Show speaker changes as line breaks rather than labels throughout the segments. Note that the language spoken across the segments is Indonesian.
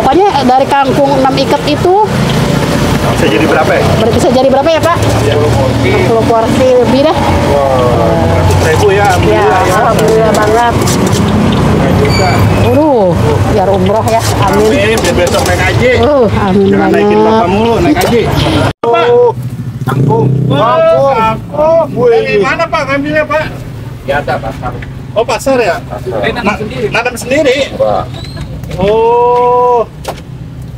Pokoknya dari kangkung 6 ikat itu
Bisa jadi berapa ya?
bisa jadi berapa ya Pak? 60 porsi lebih dah.
Wow, 100.000 ya,
Ya,
alhamdulillah ya.
alhamdulillah banget. Biar umroh ya, amin.
Amin, biar besok naik haji.
Amin
Jangan naikin
banget.
bapak mulu, naik haji. Pak, kangkung. Kangkung. Dari mana Pak ngambilnya Pak?
Biasa pasar.
Oh pasar ya?
Nanam sendiri.
Nanam sendiri?
Wah.
Oh.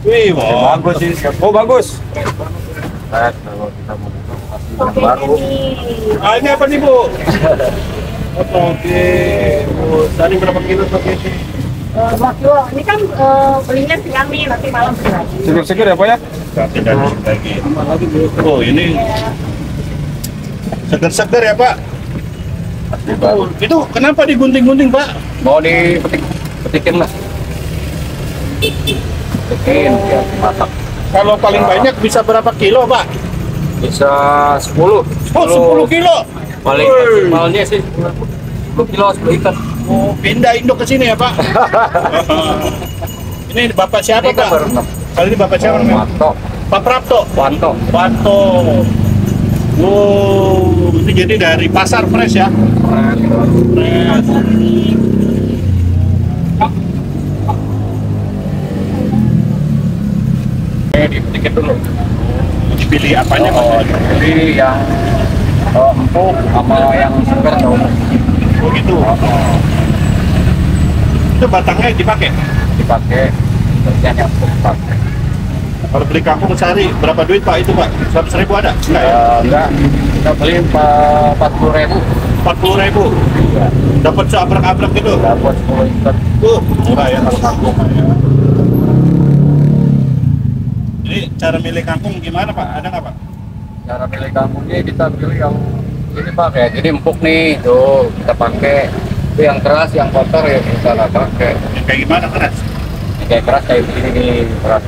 Wih,
Bagus sih. Oh bagus. Kalau kita mau buka yang baru.
Ah, ini apa nih Bu? Oke, Bu. Tadi berapa kilo pakai ini?
2 kilo. Ini kan belinya siang nih, nanti malam beli lagi.
Seger-seger ya Pak ya?
Sate dan lagi. Oh, ini seger-seger ya Pak? Oh, itu kenapa digunting-gunting Pak?
Mau petikin lah. Petikin biar masak.
Kalau paling banyak bisa berapa kilo Pak?
Bisa 10.
Oh, 10 kilo?
Paling
Woi.
maksimalnya sih 10 kilo 10 ikan.
Oh, pindah induk ke sini ya Pak? Ini Bapak siapa
Ini kan
Pak?
baru 6.
Kali ini Bapak siapa namanya?
Wanto.
Pak Prapto?
Wanto.
Wanto. Wow, itu jadi dari pasar fresh ya? Fresh.
Dipetikin dulu.
Dipilih apanya Pak?
Oh, jadi yang empuk sama yang segar dong.
Oh gitu. Itu batangnya dipakai?
Dipakai bagian yang empuk dipakai.
Kalau beli kangkung sehari berapa duit Pak itu Pak? 100.000 ada? Enggak ya?
Enggak, kita beli 40.000.
40.000.
Iya.
Dapat seabrek-abrek gitu?
Dapat 10 ikan.
Murah ya kalau kangkung ya. Jadi cara milih kangkung gimana Pak? Ada nggak Pak?
Cara pilih kangkungnya kita pilih yang ini Pak, kayak jadi empuk nih, tuh kita pakai. Itu yang keras, yang kotor ya kita nggak pakai.
Yang kayak gimana keras?
Yang kayak keras kayak begini nih, keras.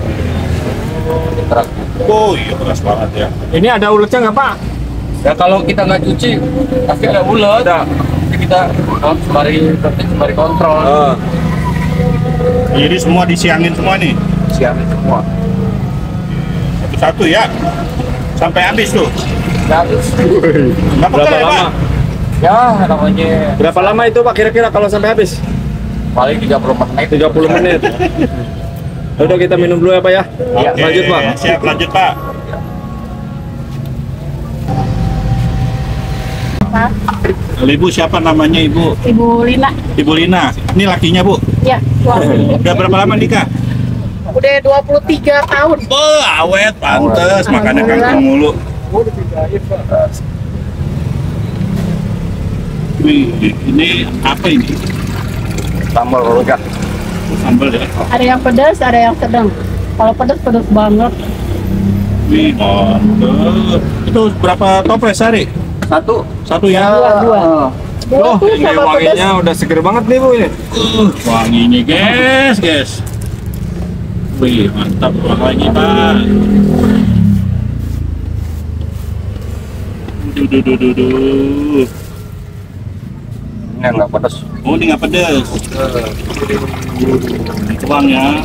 Ini keras.
Oh iya keras banget ya.
Ini ada uletnya nggak Pak?
Ya kalau kita nggak cuci, pasti ada ulet. Jadi kita sembari kontrol.
Jadi semua disiangin semua nih?
Siapin semua.
Satu-satu ya? Sampai habis tuh?
Habis.
Nggak pegel ya Pak?
Ya namanya
Berapa lama itu Pak kira-kira kalau sampai habis?
paling 30 menit.
30 menit. Udah kita minum dulu ya Pak ya.
Iya.
Oke,
Lanjut Pak.
Siap lanjut Pak. Ibu siapa namanya Ibu?
Ibu Lina.
Ibu Lina. Ini lakinya Bu?
Ya, suami.
Udah berapa lama nikah?
Udah 23 tahun.
Awet, pantes, makannya kangkung mulu. Wih, ini apa ini?
Sambal rujak.
Sambal ya?
Ada yang pedas, ada yang sedang. Kalau pedas pedas banget.
Wih, mantep. Itu berapa toples sehari? Satu ya?
Dua.
Oh,
tuh
ini
sama pedas.
wanginya udah seger banget nih Bu ini.
Wanginya guys. Wih, mantap wangi Pak. Duh.
Ini nggak pedas.
Oh, ini nggak pedes. Tuang ya.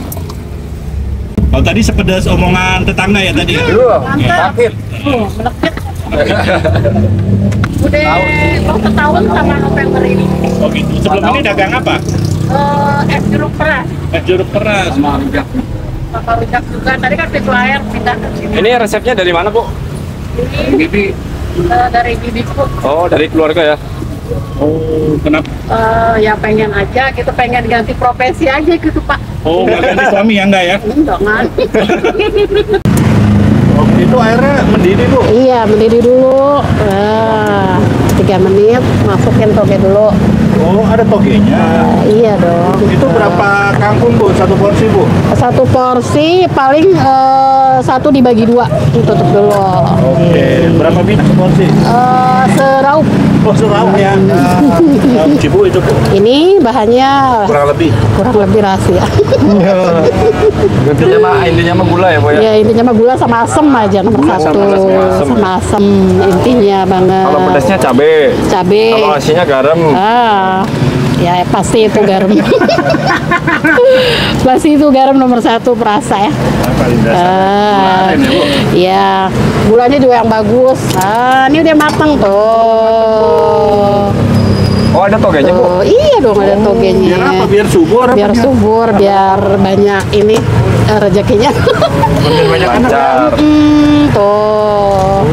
Kalau tadi sepedas omongan tetangga ya tadi?
Sakit.
Melekit. Udah mau setahun sama November ini.
Oh gitu. Sebelum ini dagang apa?
Es jeruk keras.
Jeruk keras.
Sama rujak.
Sama rujak juga. Tadi kan pintu air pindah ke sini.
Ini resepnya dari mana Bu?
Ini
Bibi.
dari bibiku.
Oh, dari keluarga ya.
Oh, kenapa?
Ya pengen aja gitu, pengen ganti profesi aja gitu Pak.
Oh, nggak ganti suami ya enggak ya?
Enggak kan?
Oh, itu airnya mendidih Bu?
Iya, mendidih dulu. 3 menit, masukin toge dulu.
Oh, ada togenya.
Iya dong.
Itu berapa kangkung Bu? Satu porsi Bu?
Satu porsi paling satu dibagi 2, tutup dulu.
Oke, berapa biji porsi?
Seraup.
Oh, seraup ya. Cibu itu Bu?
Ini bahannya
Kurang lebih.
rahasia.
Intinya mah gula ya Bu ya.
Ya intinya mah gula sama asem aja nomor
Gula
1.
sama asem.
Sama asem intinya banget.
Kalau pedasnya cabe.
Cabe.
Kalau asinnya garam.
Ya pasti itu garam. Pasti itu garam nomor 1 perasa ya.
Paling dasar. Gula aren ya, Bu?
Ya, gulanya juga yang bagus. Ini udah matang tuh.
Oh, ada togenya, Bu?
Tuh, iya dong ada togenya.
Biar apa? Biar subur apa?
Biar subur, biar banyak ini rezekinya.
Biar banyak anak.
Lancar.
Tuh.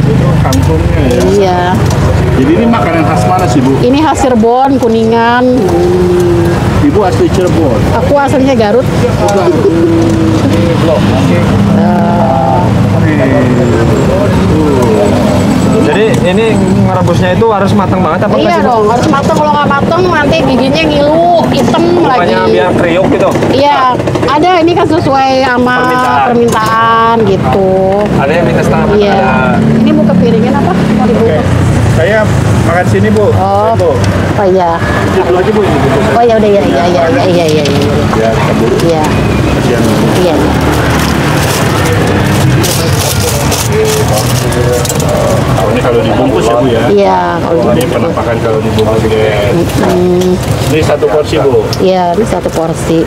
Itu kangkungnya ya.
Iya.
Jadi ini makanan khas mana sih, Bu?
Ini khas Cirebon, Kuningan.
Ibu asli Cirebon.
Aku aslinya Garut.
Jadi ini ngerebusnya itu harus matang banget apa nggak
Iya
sih, Bu?
dong, harus matang. Kalau nggak matang nanti giginya ngilu, hitam lagi.
Bukannya biar kriuk gitu.
Iya, ada ini kan sesuai sama permintaan gitu.
Ada yang minta setengah matang,
Iya.
ada.
Ini buka piringin apa? Mau
Oke.
dibungkus?
Saya makan sini, Bu.
Oh.
Bu.
Oh iya.
Ini dulu aja, Bu. Ini dulu.
Oh ya udah ya iya.
Biar kabur.
Iya.
Kasihan.
Iya.
Oh, ini kalau dibungkus ya, Bu ya.
Iya, kalau
Oh, ini
dibungkus.
penampakan kalau dibungkus, guys. Ini 1 porsi, Bu.
Iya, ini 1 porsi.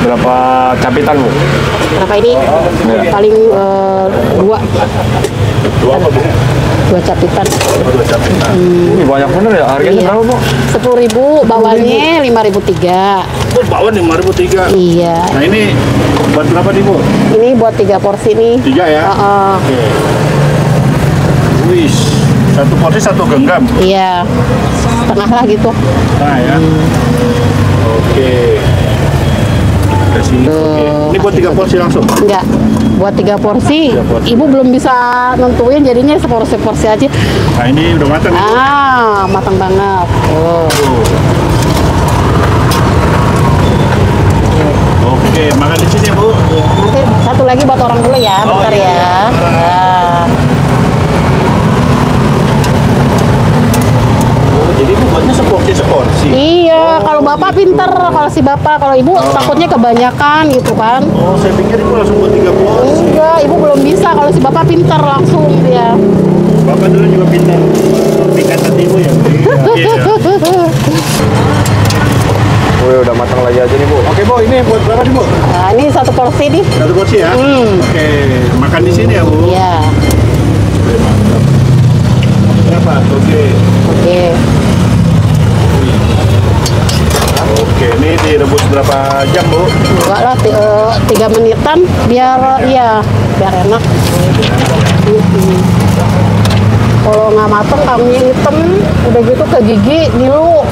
Berapa capitan, Bu?
Berapa ini? Paling 2
Dua apa, Bu?
2 capitan.
Dua capitan.
Ini banyak bener ya. Harganya
Iya.
berapa, Bu?
10.000, bawahnya 5.003.
Oh, bawah 5.003.
Iya.
Nah, ini buat berapa nih, Bu?
Ini buat 3 porsi nih.
3 ya?
Heeh.
Oke. Wih, 1 porsi 1 genggam.
Iya. Setengah lah gitu.
Nah, ya. Oke. Kasih. Oke. Ini buat 3 porsi langsung.
Enggak. Buat 3 porsi.
3 porsi.
Ibu belum bisa nentuin jadinya seporsi-porsi aja.
Nah, ini udah matang. Bu.
Matang banget. Oh.
Oke, makan di sini, Bu.
Nanti satu lagi buat orang dulu ya, bentar
iya.
ya. Nah.
Oh, jadi Bu buatnya seporsi.
Iya, kalau bapak pinter, kalau si bapak, kalau ibu takutnya kebanyakan gitu kan.
Oh, saya pikir Ibu langsung buat 3 porsi.
Enggak, ibu belum bisa. Kalau si bapak pinter langsung dia.
Bapak dulu juga pintar. Tingkatan Ibu ya. Iya.
Wih, udah matang lagi aja nih, Bu.
Oke, Bu, ini buat berapa nih, Bu?
Nah, ini 1 porsi nih.
1 porsi ya? Oke, makan di sini ya, Bu?
Iya.
Oke, mantap. Berapa? Oke.
Oke.
Oke, ini direbus berapa jam, Bu?
Enggak lah, 3 menitan biar biar enak. Kalau nggak mateng kambingnya hitam, udah gitu ke gigi ngilu.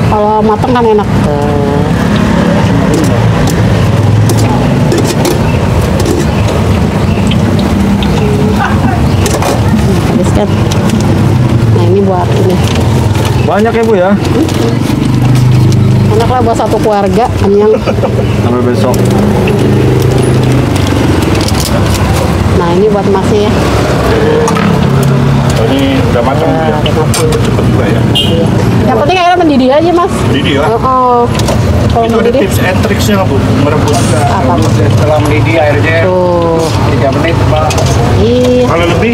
Kalau mateng kan enak. Habis kan? Nah ini buat ini.
Banyak ya, Bu ya?
Enak lah buat satu keluarga, kenyang.
Sampai besok.
Nah ini buat masnya ya.
Oh, ini udah matang, Bu ya? Cepet juga ya.
Iya. Yang penting airnya mendidih aja mas.
Mendidih ya?
Oh, kalau
Itu ada
mendidih.
tips and tricksnya, Bu, merebus.
Apa?
Setelah mendidih airnya
Tuh.
3 menit, Pak.
Iya.
Kalau lebih,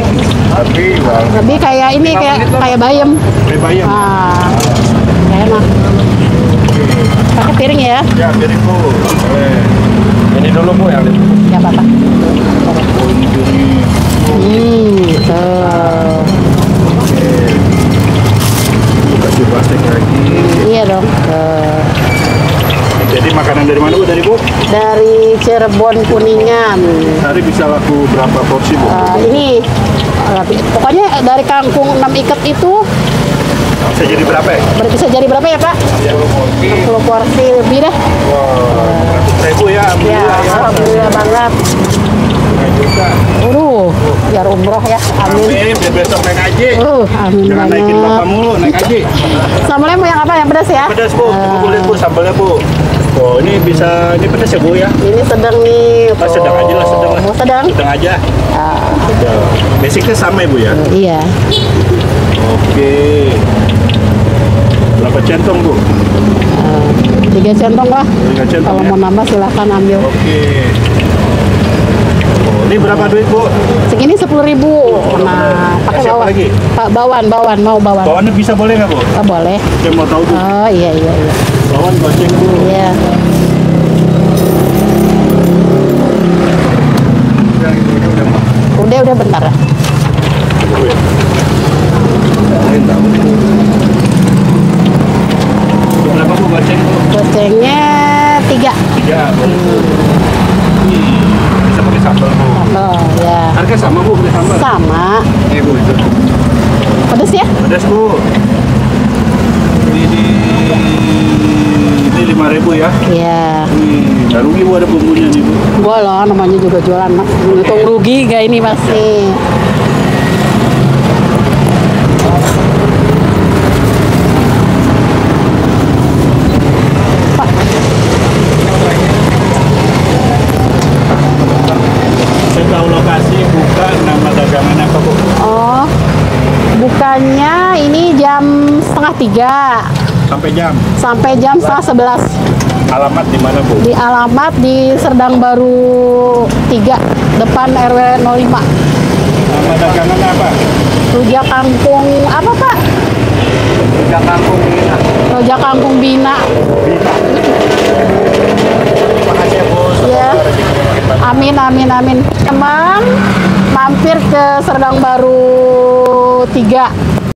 Lebih kayak ini kayak bayam.
kayak bayam.
Kayak enak. Pakai piring ya.
Ya, piring, Bu. Boleh.
Ini dulu, Bu, yang di
Ya apa-apa.
Oh, ini piring.
Tuh.
Kasih plastik lagi.
Iya dong. Tuh.
Jadi makanan dari mana, Bu? Dari Bu?
Dari Cirebon Kuningan.
Hari bisa laku berapa porsi, Bu?
Ini pokoknya dari kangkung 6 ikat itu
Bisa jadi berapa ya?
bisa jadi berapa ya Pak? 10 porsi lebih dah.
Wow, 100.000 ya,
Ya,
alhamdulillah ya.
alhamdulillah banget. Biar umroh ya. Amin.
Amin, biar besok naik haji.
Amin
Jangan naikin
banget.
bapak mulu, naik haji.
Sambelnya mau yang apa? Yang pedas ya?
Pedas, Bu. Coba Bu lihat, Bu, sambalnya, Bu. Oh, ini bisa, ini pedas ya, Bu ya?
Ini sedang nih.
Oh, sedang aja lah, sedang lah.
Mau sedang?
Sedang aja. Sedang. Basicnya sama ya, Bu ya?
Iya.
Oke. Berapa centong, Bu?
3 centong lah.
3 centong
Kalau
ya?
mau nambah silahkan ambil.
Oke. Oh, ini Ini berapa duit Bu?
Segini 10.000. Nah, pakai
Siapa
bawang.
lagi?
Pak bawan, mau bawan.
Bawannya bisa boleh nggak Bu?
Oh, boleh.
Saya mau tahu Bu.
Oh, iya.
Bawan goceng Bu.
Iya. Udah bentar.
Berapa Bu goceng Bu?
Gocengnya 3.
3 Bu. Bisa pakai sambal Bu.
Oh, ya.
Harga sama Bu pakai sambal?
Sama.
Ini Bu itu.
Pedes ya?
Pedas Bu. Ini 5.000 ya.
Iya.
Nggak rugi Bu ada bumbunya nih Bu.
Gua loh, namanya juga jualan, Mas. Untung rugi gak ini pasti.
Saya tahu lokasi buka nama dagangan apa Bu?
Oh, bukannya ini jam setengah 3
Sampai jam.
sampai jam setengah 11.
Alamat di mana Bu?
Di alamat di Serdang Baru 3, depan RW 05.
Nama dagangan apa?
Rujak kangkung apa Pak?
Rujak kangkung Bina.
Rujak kangkung Bina.
Terima kasih ya Bu.
Ya. Amin. Emang mampir ke Serdang Baru 3